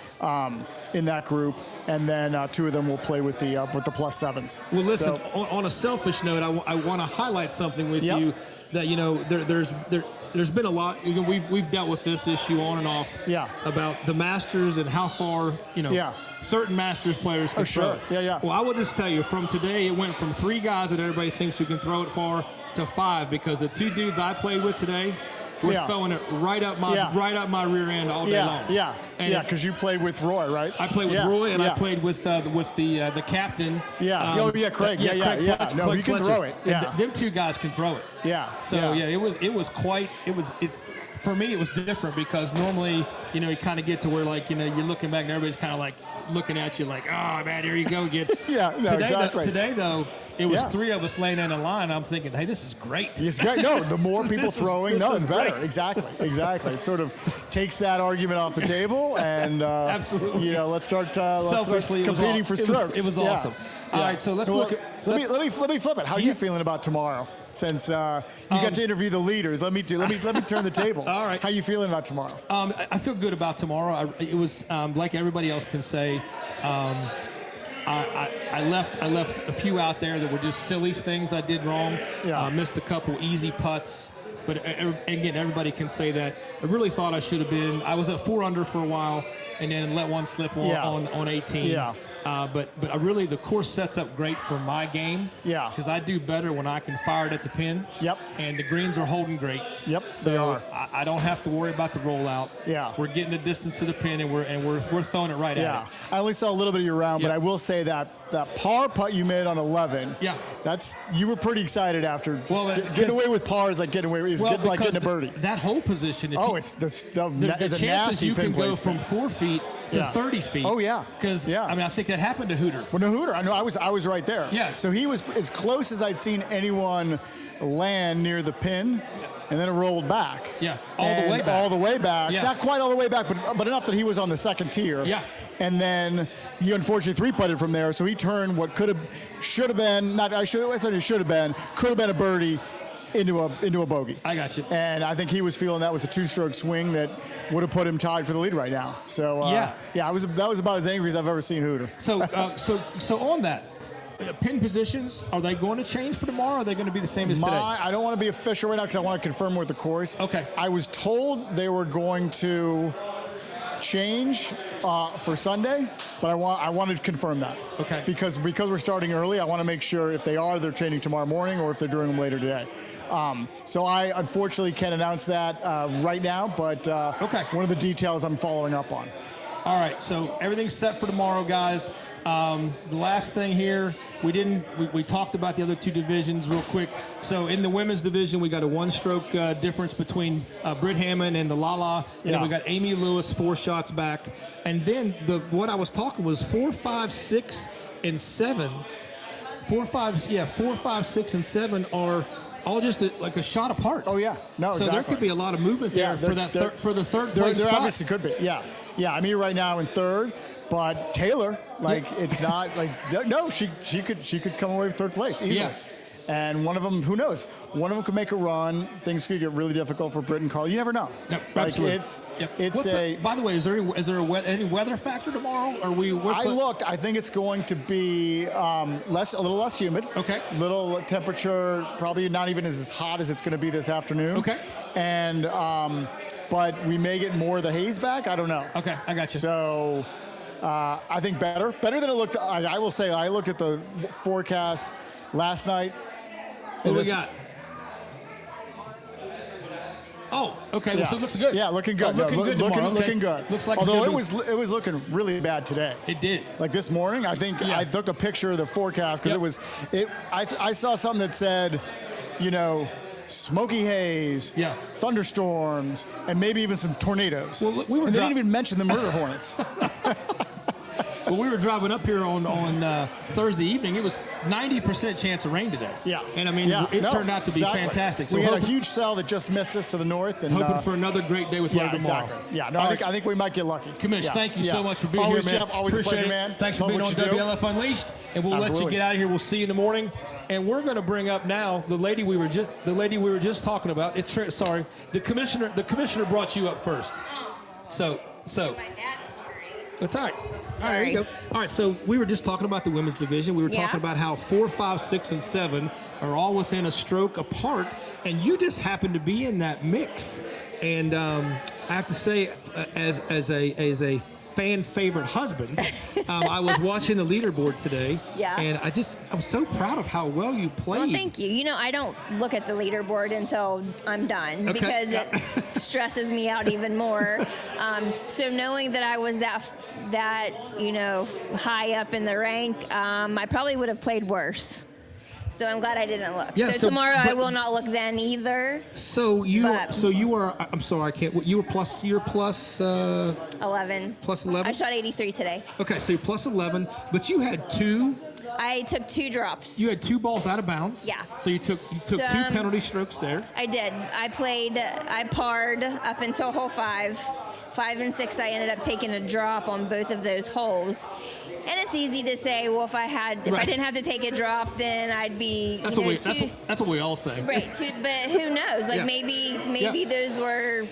in that group, and then 2 of them will play with the +7s. Well, listen. On a selfish note, I want to highlight something with you. That, you know, there's been a lot. You know, we've dealt with this issue on and off. Yeah. About the Masters and how far, you know, certain Masters players can throw it. Yeah. Well, I would just tell you, from today, it went from 3 guys that everybody thinks who can throw it far to 5, because the 2 dudes I played with today were throwing it right up my rear end all day long. Because you played with Roy, right? I played with Roy, and I played with the captain. Craig. Craig No, you can throw it. And them 2 guys can throw it. Yeah. So it's for me it was different, because normally, you know, you kind of get to where, like, you know, you're looking back and everybody's kind of like looking at you like, oh man, here you go again. Today though, it was 3 of us laying in a line. I'm thinking, hey, this is great. It's great. No, the more people throwing, it's better. Great. Exactly. It sort of takes that argument off the table, and absolutely, you know, let's start selfishly competing for strokes. It was awesome. All right, so let's look at. Let me flip it. How are you feeling about tomorrow? Since you got to interview the leaders, let me turn the table. All right. How are you feeling about tomorrow? I feel good about tomorrow. It was like everybody else can say. I left a few out there that were just silly things I did wrong. Missed a couple easy putts. But again, everybody can say that. I really thought I should have been. I was at 4 under for a while, and then let one slip on 18. Yeah. But I really, the course sets up great for my game. Yeah. Because I do better when I can fire it at the pin. Yep. And the greens are holding great. Yep. So I don't have to worry about the rollout. Yeah. We're getting the distance to the pin, and we're throwing it right at it. Yeah. I only saw a little bit of your round, but I will say that par putt you made on 11. Yeah. You were pretty excited after. Well, getting away with par is like getting away. It's like getting a birdie. That whole position. The chances you can go from 4 feet to 30 feet. Oh yeah. Because I mean, I think that happened to Hooter. Well, no, Hooter. I know. I was right there. Yeah. So he was as close as I'd seen anyone land near the pin, and then it rolled back. Yeah. All the way back. Yeah. Not quite all the way back, but enough that he was on the second tier. Yeah. And then he unfortunately 3-putted from there, so he turned what could have been a birdie into a bogey. I got you. And I think he was feeling that was a 2-stroke swing that would have put him tied for the lead right now. So that was about as angry as I've ever seen Hooter. So on that, pin positions, are they going to change for tomorrow? Or are they going to be the same as today? I don't want to be official right now because I want to confirm with the course. Okay. I was told they were going to change for Sunday, but I wanted to confirm that. Okay. Because we're starting early, I want to make sure if they're changing tomorrow morning, or if they're doing them later today. So I unfortunately can't announce that right now, but one of the details I'm following up on. All right, so everything's set for tomorrow, guys. The last thing here, We talked about the other two divisions real quick. So in the women's division, we got a 1-stroke difference between Britt Hammond and the Lala. And then we got Amy Lewis 4 shots back. And then what I was talking was 4, 5, 6, and 7. 4, 5, 6, and 7 are all just like a shot apart. Oh yeah, no, so exactly. there could be a lot of movement there for the third place there spot. obviously could be. Yeah. I mean, right now in third, but Taylor, it's not like no, she could come away with third place easily. Yeah. And one of them, who knows? One of them could make a run. Things could get really difficult for Britt and Carl. You never know. Yep, like absolutely. By the way, is there any weather factor tomorrow? I looked. I think it's going to be a little less humid. Okay. Little temperature, probably not even as hot as it's going to be this afternoon. Okay. And but we may get more of the haze back. I don't know. Okay, I got you. So I think better than it looked. I will say I looked at the forecast last night. What do we got? Oh, okay. Yeah. So it looks good. Yeah, looking good. Looking good tomorrow. Looking good. Looks like although it was looking really bad today. It did. Like this morning, I think I took a picture of the forecast because I saw something that said, smoky haze, thunderstorms, and maybe even some tornadoes. Well, they didn't even mention the murder hornets. Well, we were driving up here on Thursday evening. It was 90% chance of rain today. Yeah. And I mean, it turned out to be fantastic. So we had a huge cell that just missed us to the north. And hoping for another great day with weather tomorrow. Exactly. Yeah, no, I think we might get lucky. Commish, thank you so much for being always, here, man. Jeff, always Appreciate a pleasure, it. man. Thanks for being on WLF Unleashed. And we'll let you get out of here. We'll see you in the morning. And we're going to bring up now the lady we were just talking about. The commissioner brought you up first. So. That's all right. All right, there you go. All right, so we were just talking about the women's division. We were talking about how 4, 5, 6, and 7 are all within a stroke apart, and you just happen to be in that mix. And I have to say, as a fan favorite husband, I was watching the leaderboard today, and I'm so proud of how well you played. Well, thank you. I don't look at the leaderboard until I'm done because it stresses me out even more. So knowing that I was that high up in the rank, I probably would have played worse. So I'm glad I didn't look. Yeah, so tomorrow I will not look then either. So you are. I'm sorry, I can't. You're plus 11. Plus 11. I shot 83 today. Okay, so you're plus 11, but you had 2. I took 2 drops. You had 2 balls out of bounds. Yeah. So you took 2 penalty strokes there. I did. I parred up until hole 5. 5 and 6, I ended up taking a drop on both of those holes. And it's easy to say, well, if I didn't have to take a drop, then I'd be. That's what we all say. Right, but who knows? Like maybe those were.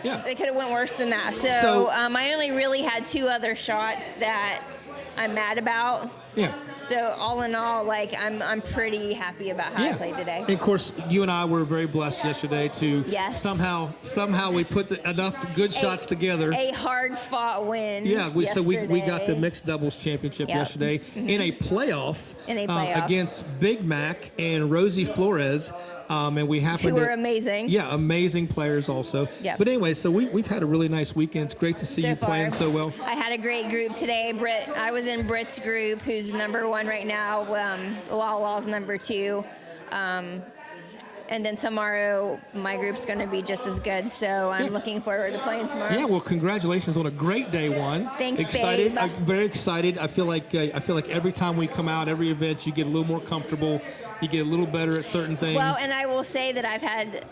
Yeah. They could have went worse than that. So I only really had 2 other shots that I'm mad about. Yeah. So all in all, I'm pretty happy about how I played today. And of course, you and I were very blessed yesterday to somehow we put enough good shots together. A hard fought win. Yeah. So we got the mixed doubles championship yesterday in a playoff. Against Big Mac and Rosie Flores. And we happened who were amazing. Yeah, amazing players also. Yep. But anyway, so we've had a really nice weekend. It's great to see you playing so well. I had a great group today. I was in Britt's group, who's number 1 right now. Lala's number 2. And then tomorrow, my group's going to be just as good. So I'm looking forward to playing tomorrow. Yeah, well, congratulations on a great day 1. Thanks, excited. babe. I'm very excited. I feel like every time we come out, every event, you get a little more comfortable. You get a little better at certain things. Well, and I will say that I've had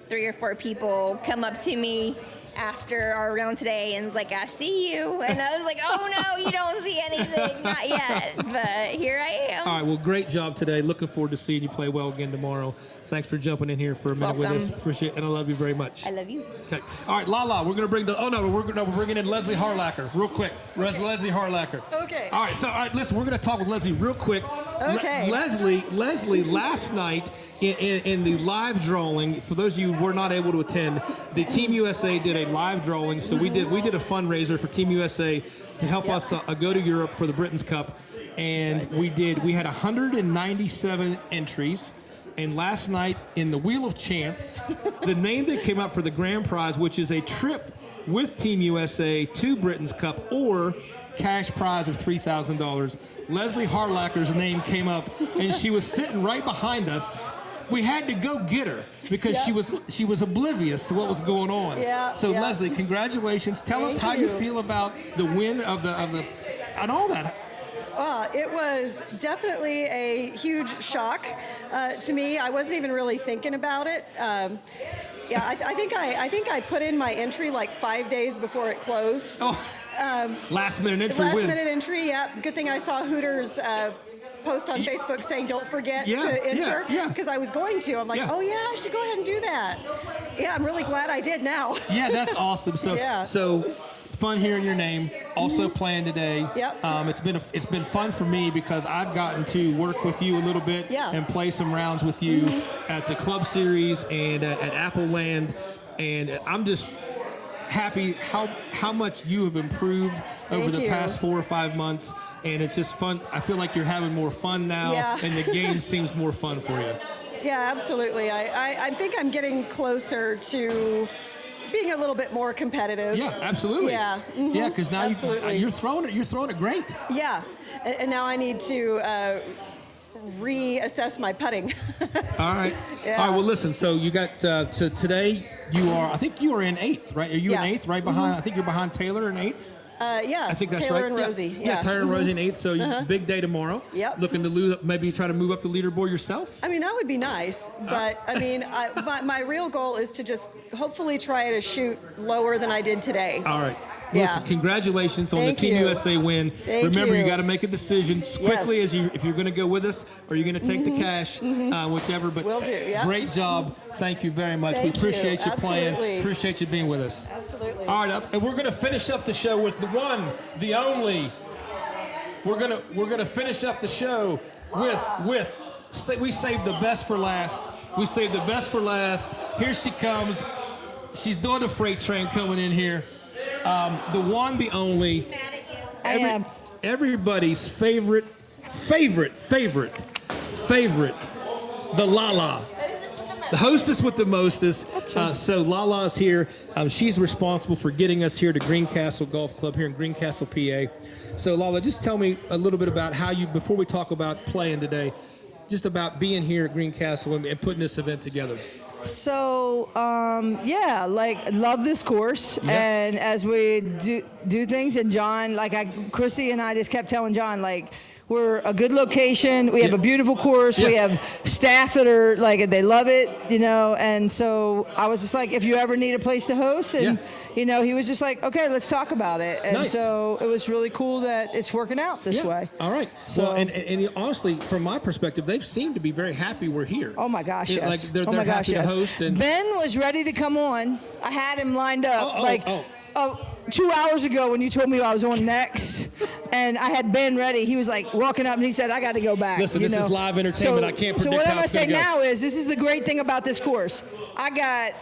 3 or 4 people come up to me after our round today and I see you, and I was like, oh no, you don't see anything, not yet, but here I am. All right, well, great job today. Looking forward to seeing you play well again tomorrow. Thanks for jumping in here for a minute with us. Appreciate it, and I love you very much. I love you. Okay. All right, Lala, we're going to bring we're bringing in Leslie Harlacker real quick. Leslie Harlacker. Okay. All right, listen, we're going to talk with Leslie real quick. Okay. Leslie, last night in the live drawing, for those of you who were not able to attend, the Team USA did a live drawing. So we did a fundraiser for Team USA to help us go to Europe for the Britain's Cup, and we had 197 entries. And last night in the Wheel of Chance, the name that came up for the grand prize, which is a trip with Team USA to Britain's Cup or cash prize of $3,000. Leslie Harlacker's name came up, and she was sitting right behind us. We had to go get her because she was oblivious to what was going on. So Leslie, congratulations. Tell us how you feel about the win of the and all that. It was definitely a huge shock to me. I wasn't even really thinking about it. I think I put in my entry like 5 days before it closed. Last minute entry wins. Last minute entry, yeah. Good thing I saw Hooters post on Facebook saying don't forget to enter, because I was going to. I'm like, oh yeah, I should go ahead and do that. Yeah, I'm really glad I did now. Yeah, that's awesome. So fun hearing your name. Also playing today. It's been fun for me because I've gotten to work with you a little bit and play some rounds with you at the Club Series and at Apple Land, and I'm just happy how much you have improved over the past 4 or 5 months, and it's just fun. I feel like you're having more fun now, and the game seems more fun for you. Yeah, absolutely. I think I'm getting closer to being a little bit more competitive. Yeah, absolutely. Yeah. Yeah, because now you're throwing it great. Yeah, and now I need to reassess my putting. All right. Yeah. All right. Well, listen. So you got so today I think you are in 8th, right? Are you in 8th, right behind? I think you're behind Taylor in 8th. I think that's Taylor right. and Rosie. Yeah, Taylor and Rosie in 8th. So big day tomorrow. Yep. Looking to maybe try to move up the leaderboard yourself. I mean, that would be nice, but I mean, my real goal is to just hopefully try to shoot lower than I did today. All right. Listen, congratulations on the Team USA win. Remember, you got to make a decision quickly if you're going to go with us or you're going to take the cash, whichever. But will do. Yeah. Great job. Thank you very much. We appreciate you playing. Appreciate you being with us. Absolutely. All right, and we're going to finish up the show with the one, the only. We're gonna finish up the show with we saved the best for last. We saved the best for last. Here she comes. She's doing the freight train coming in here. The one, the only, everybody's favorite, the Lala. The hostess with the mostest. So Lala's here. She's responsible for getting us here to Greencastle Golf Club here in Greencastle, PA. So Lala, just tell me a little bit about how you, before we talk about playing today, just about being here at Greencastle and putting this event together. So, love this course. Yeah. And as we do things, and John, Chrissy and I just kept telling John, we're a good location. We have a beautiful course. We have staff that are they love it, and so I was just like, if you ever need a place to host, and he was just like, okay, let's talk about it. And so it was really cool that it's working out this way. All right. So, and honestly, from my perspective, they've seemed to be very happy we're here. Oh my gosh, yes. They're happy to host. And Ben was ready to come on. I had him lined up 2 hours ago when you told me I was on next, and I had Ben ready. He was walking up and he said, I got to go back. Listen, this is live entertainment. I can't predict so what how I'm going it's to say going to go. now is this is the great thing about this course. I got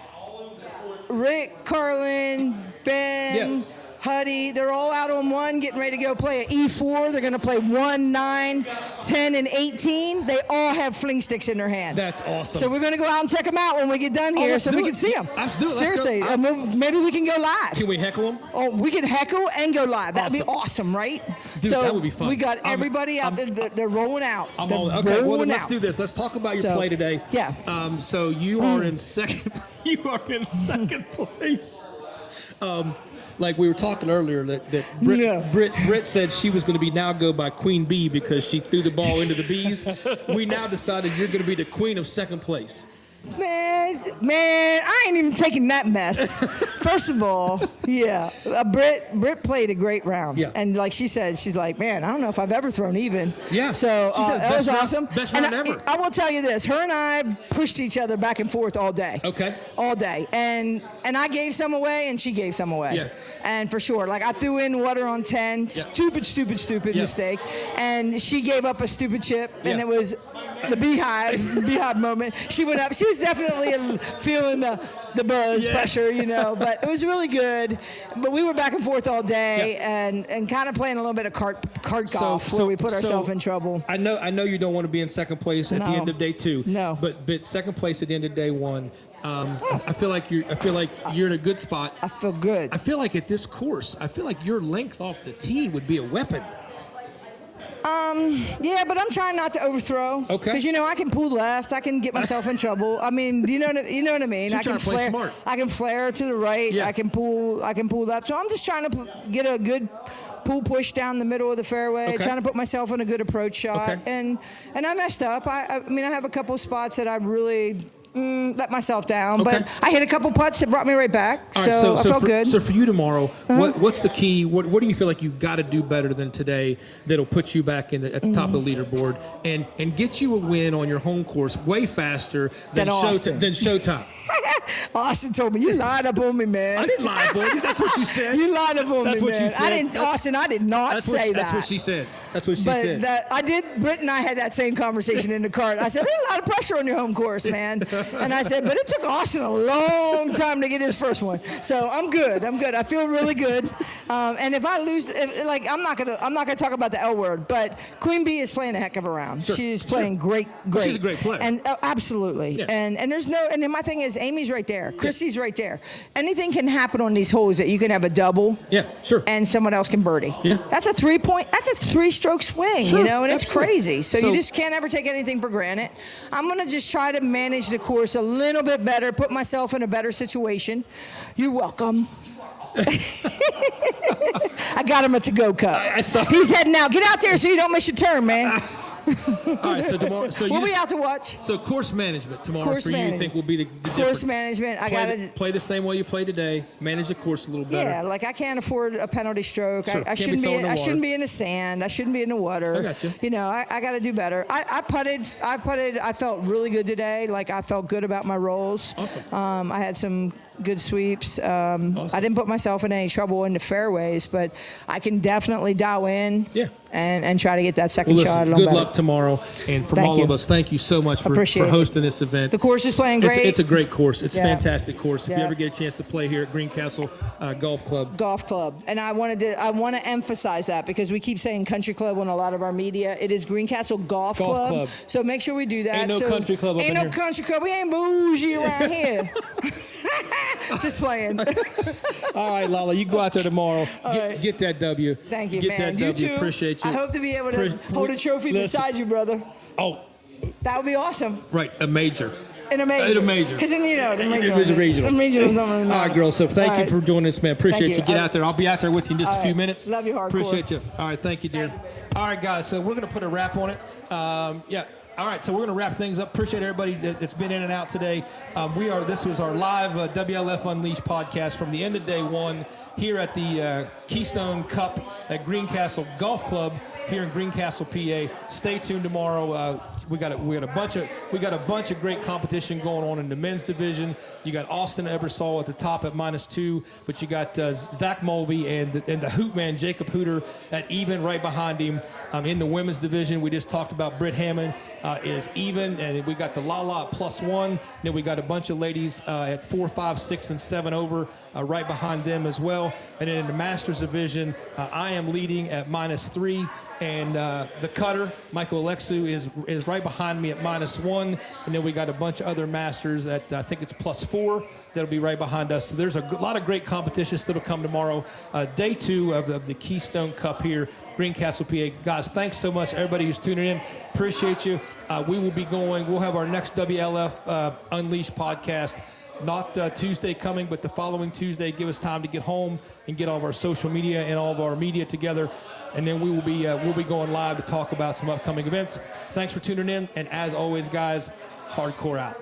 Rick, Carlin, Ben, Huddy, they're all out on one, getting ready to go play at E4. They're going to play 1, 9, 10, and 18. They all have fling sticks in their hand. That's awesome. So we're going to go out and check them out when we get done here so we can see them. Let's do it. Seriously, maybe we can go live. Can we heckle them? Oh, we can heckle and go live. That'd be awesome, right? Dude, that would be fun. We got everybody out there. They're rolling out. Okay, well, then let's do this. Let's talk about your play today. Yeah. So you are in second. You are in second place. Like we were talking earlier, that Britt said she was going to go by Queen Bee because she threw the ball into the bees. We now decided you're going to be the queen of second place. Man, I ain't even taking that mess. First of all, Britt played a great round. Yeah. And like she said, she's like, man, I don't know if I've ever thrown even. Yeah. So she said that was awesome. Best round ever. I will tell you this, her and I pushed each other back and forth all day. Okay. All day. And I gave some away and she gave some away. Yeah. And for sure, I threw in water on 10, stupid mistake. And she gave up a stupid chip and it was the beehive moment. She went up. She was definitely feeling the buzz pressure, but it was really good. But we were back and forth all day and kind of playing a little bit of cart golf where we put ourselves in trouble. I know you don't want to be in second place at the end of day 2. No. But second place at the end of day 1. I feel like you're in a good spot. I feel good. I feel like at this course, your length off the tee would be a weapon. Yeah, but I'm trying not to overthrow. Okay. Because I can pull left, I can get myself in trouble. I mean, you know what I mean. So I can play smart. I can flare to the right. Yeah. I can pull left. So I'm just trying to get a good pull push down the middle of the fairway. Okay. Trying to put myself in a good approach shot. Okay. And I messed up. I mean, I have a couple spots that I really let myself down, Okay. but I hit a couple putts that brought me right back. All right, so I felt good. So for you tomorrow, what's the key? What do you feel like you've got to do better than today that'll put you back at the top of the leaderboard and get you a win on your home course way faster than Showtime? Austin told me, you lied up on me, man. I didn't lie up on you. That's what you said. You lied up on That's me, what man. you said. Austin, I did not say that. That's what she said. That's what she but said. I did. Britt and I had that same conversation in the cart. I said, there's a lot of pressure on your home course, man. And I said, but it took Austin a long time to get his first one. So I'm good. I feel really good. And if I lose, I'm not gonna talk about the L word, but Queen Bee is playing a heck of a round. Sure. She's playing great. She's a great player. And absolutely. Yeah. And there's no. And then my thing is, Amy's right there. Christy's right there. Anything can happen on these holes that you can have a double. Yeah, sure. And someone else can birdie. Yeah. That's a 3-point. That's a 3-stroke swing. Sure, And it's absolutely. crazy. So you just can't ever take anything for granted. I'm gonna just try to manage the course a little bit better, put myself in a better situation. You're welcome. I got him a to-go cup. He's heading out. Get out there so you don't miss your turn, man. All right, so tomorrow, we'll be out to watch. So course management tomorrow you think will be the course difference. management. I gotta play the same way you play today. Manage the course a little better. Yeah, like I can't afford a penalty stroke. Sure. I shouldn't be. I shouldn't be in the sand. I shouldn't be in the water. I got you. I got to do better. I putted. I felt really good today. Like I felt good about my rolls. Awesome. I had some good sweeps. Awesome. I didn't put myself in any trouble in the fairways, but I can definitely dial in. Yeah. And try to get that second Well, shot. listen, a little good better. luck tomorrow. And from Thank all you. of us, thank you so much for Appreciate it. hosting this event. The course is playing great. It's a great course. It's a Yeah. fantastic course. If you Yeah. ever get a chance to play here at Greencastle Golf Club. Golf club, and I want to emphasize that because we keep saying country club on a lot of our media. It is Greencastle Golf Club. So make sure we do that. Ain't no country club up Ain't in no here. country club. We ain't bougie around here. Just playing. All right, Lala, you go out there tomorrow. Get that W. Thank you, Get man. that You W. too. Appreciate you. I hope to be able to hold a trophy beside you, brother. Oh, that would be awesome. right, a major. In a major. In a major. Because then the regional. regional. All right, girl. So thank you for joining us, man. Appreciate Thank you. you. Get out there. I'll be out there with you in just a few minutes. Love you hardcore. Appreciate you. All right, thank you, dear. All right, guys. So we're gonna put a wrap on it. Yeah. All right, so we're going to wrap things up. Appreciate everybody that's been in and out today. This was our live WLF Unleashed podcast from the end of day 1 here at the Keystone Cup at Greencastle Golf Club here in Greencastle, PA. Stay tuned tomorrow. We got a bunch of great competition going on in the men's division. You got Austin Ebersol at the top at -2, but you got Zach Mulvey and the Hoot Man Jacob Hooter at even right behind him. In the women's division, we just talked about Britt Hammond is even, and we got the Lala at +1. Then we got a bunch of ladies at 4, 5, 6, and 7 over right behind them as well. And then in the Masters division, I am leading at -3. And the cutter, Michael Alexu, is right behind me at -1. And then we got a bunch of other masters at, I think it's +4. That'll be right behind us. So there's a lot of great competition still to come tomorrow. Day 2 of the Keystone Cup here, Greencastle, PA. Guys, thanks so much, everybody who's tuning in. Appreciate you. We'll have our next WLF Unleashed podcast. Not Tuesday coming, but the following Tuesday. Give us time to get home and get all of our social media and all of our media together. And then we'll be going live to talk about some upcoming events. Thanks for tuning in. And as always, guys, hardcore out.